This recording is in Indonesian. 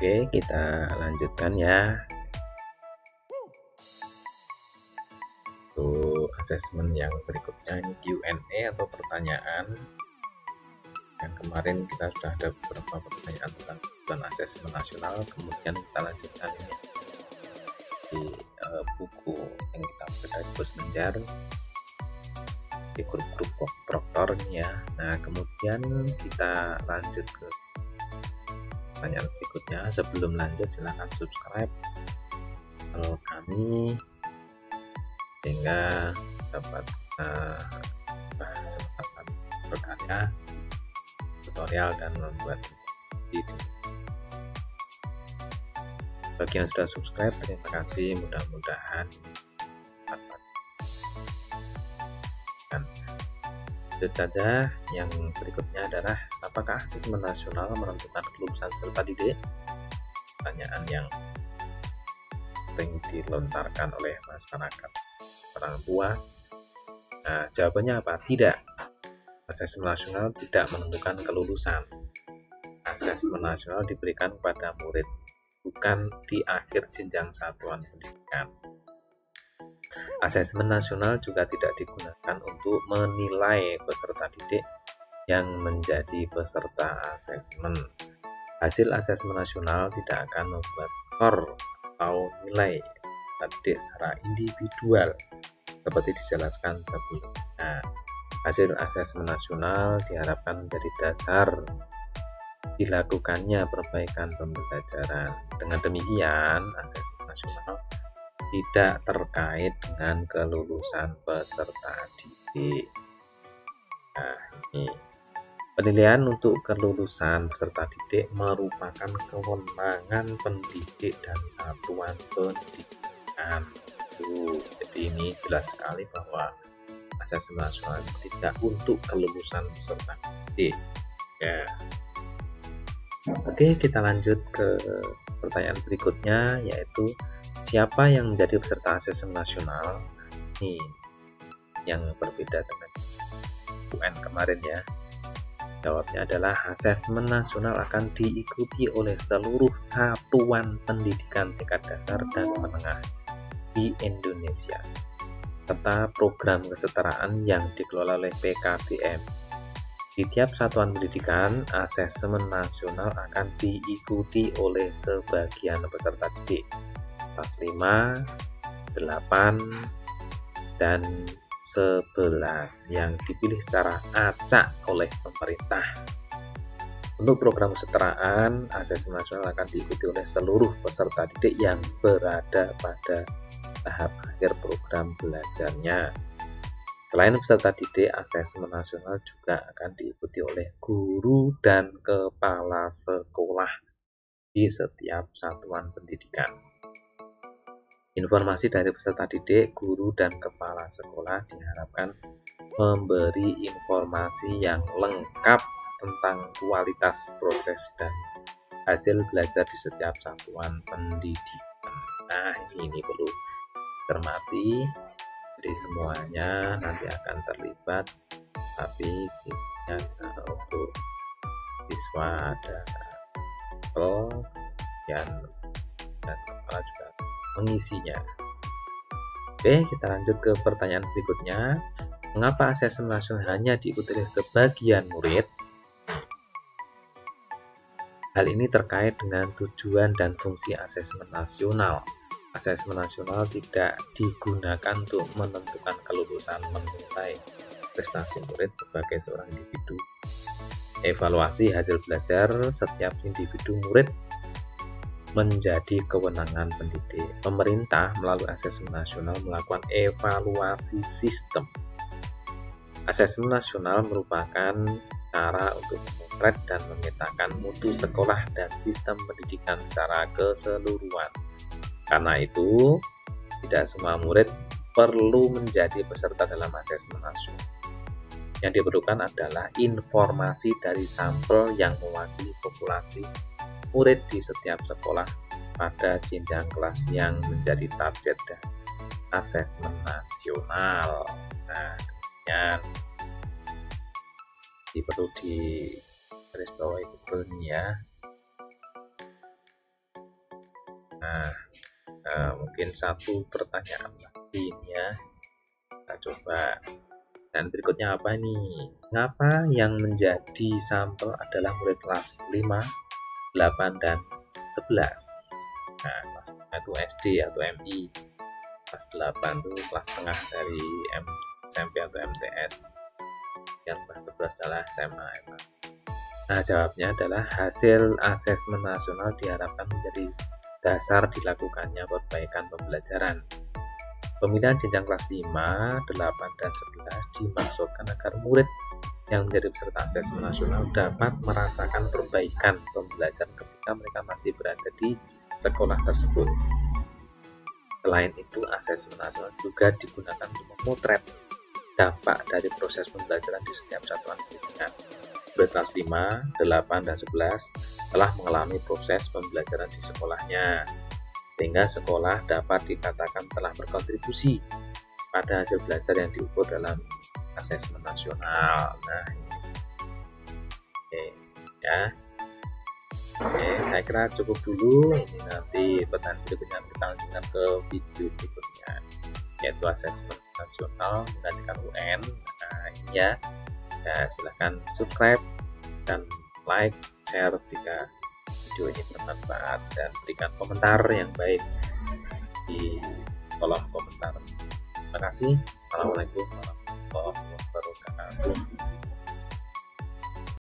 Oke, kita lanjutkan ya. Untuk asesmen yang berikutnya ini Q&A atau pertanyaan. Yang kemarin kita sudah ada beberapa pertanyaan tentang asesmen nasional, kemudian kita lanjutkan ini di buku yang kita baca di Bos Menjar di grup-grup proktor ya. Nah, kemudian kita lanjut ke pertanyaan berikutnya. Sebelum lanjut silahkan subscribe channel kami sehingga dapat kesempatan berkarya, tutorial dan membuat video. Bagi yang sudah subscribe, terima kasih. Mudah-mudahan dan lanjut saja. Yang berikutnya adalah apakah asesmen nasional menentukan kelulusan peserta didik? Pertanyaan yang sering dilontarkan oleh masyarakat, orang tua. Nah, jawabannya apa? Tidak. Asesmen nasional tidak menentukan kelulusan. Asesmen nasional diberikan kepada murid, bukan di akhir jenjang satuan pendidikan. Asesmen nasional juga tidak digunakan untuk menilai peserta didik yang menjadi peserta asesmen. Hasil asesmen nasional tidak akan membuat skor atau nilai didik secara individual seperti dijelaskan sebelumnya. Hasil asesmen nasional diharapkan menjadi dasar dilakukannya perbaikan pembelajaran. Dengan demikian, asesmen nasional tidak terkait dengan kelulusan peserta didik. Nah, ini penilaian untuk kelulusan peserta didik merupakan kewenangan pendidik dan satuan pendidikan. Jadi ini jelas sekali bahwa asesmen nasional tidak untuk kelulusan peserta didik. Ya. Oke, kita lanjut ke pertanyaan berikutnya, yaitu siapa yang menjadi peserta asesmen nasional? Ini yang berbeda dengan UN kemarin ya. Jawabnya adalah asesmen nasional akan diikuti oleh seluruh satuan pendidikan tingkat dasar dan menengah di Indonesia, serta program kesetaraan yang dikelola oleh PKBM. Di tiap satuan pendidikan, asesmen nasional akan diikuti oleh sebagian peserta didik kelas 5, 8, dan 11 yang dipilih secara acak oleh pemerintah. Untuk program kesetaraan, asesmen nasional akan diikuti oleh seluruh peserta didik yang berada pada tahap akhir program belajarnya. Selain peserta didik, asesmen nasional juga akan diikuti oleh guru dan kepala sekolah di setiap satuan pendidikan. Informasi dari peserta didik, guru, dan kepala sekolah diharapkan memberi informasi yang lengkap tentang kualitas proses dan hasil belajar di setiap satuan pendidikan. Nah, ini perlu cermati. Jadi semuanya nanti akan terlibat, tapi untuk siswa ada dan kepala juga mengisinya. Oke, kita lanjut ke pertanyaan berikutnya. Mengapa asesmen nasional hanya diikuti oleh sebagian murid? Hal ini terkait dengan tujuan dan fungsi asesmen nasional. Asesmen nasional tidak digunakan untuk menentukan kelulusan menilai prestasi murid sebagai seorang individu. Evaluasi hasil belajar setiap individu murid menjadi kewenangan pendidik. Pemerintah melalui asesmen nasional melakukan evaluasi sistem. Asesmen nasional merupakan cara untuk memotret dan memetakan mutu sekolah dan sistem pendidikan secara keseluruhan. Karena itu, tidak semua murid perlu menjadi peserta dalam asesmen nasional. Yang diperlukan adalah informasi dari sampel yang mewakili populasi murid di setiap sekolah pada jenjang kelas yang menjadi target dari asesmen nasional. Nah, demikian. Jadi perlu di garis bawah betul nih ya. Nah, mungkin satu pertanyaan lagi ini ya, kita coba. Dan berikutnya apa nih? Mengapa yang menjadi sampel adalah murid kelas 5, 8, dan 11? Nah, kelas 5 itu SD atau MI, kelas 8 itu kelas tengah dari SMP atau MTS, yang kelas 11 adalah SMA. Nah, jawabnya adalah hasil asesmen nasional diharapkan menjadi dasar dilakukannya perbaikan pembelajaran. Pemilihan jenjang kelas 5, 8, dan 11 dimaksudkan agar murid yang menjadi peserta asesmen nasional dapat merasakan perbaikan pembelajaran ketika mereka masih berada di sekolah tersebut. Selain itu, asesmen nasional juga digunakan untuk memotret dampak dari proses pembelajaran di setiap satuan pendidikan. Murid kelas 5, 8, dan 11 telah mengalami proses pembelajaran di sekolahnya, sehingga sekolah dapat dikatakan telah berkontribusi pada hasil belajar yang diukur dalam asesmen nasional. Nah, oke ya. Oke, saya kira cukup dulu. Ini nanti pertanyaan berikutnya kita lanjutkan ke video berikutnya, yaitu asesmen nasional menggantikan UN. Nah, ini ya. Ya, silahkan subscribe dan like, share jika video ini bermanfaat, dan berikan komentar yang baik di kolom komentar. Terima kasih. Assalamualaikum warahmatullahi wabarakatuh.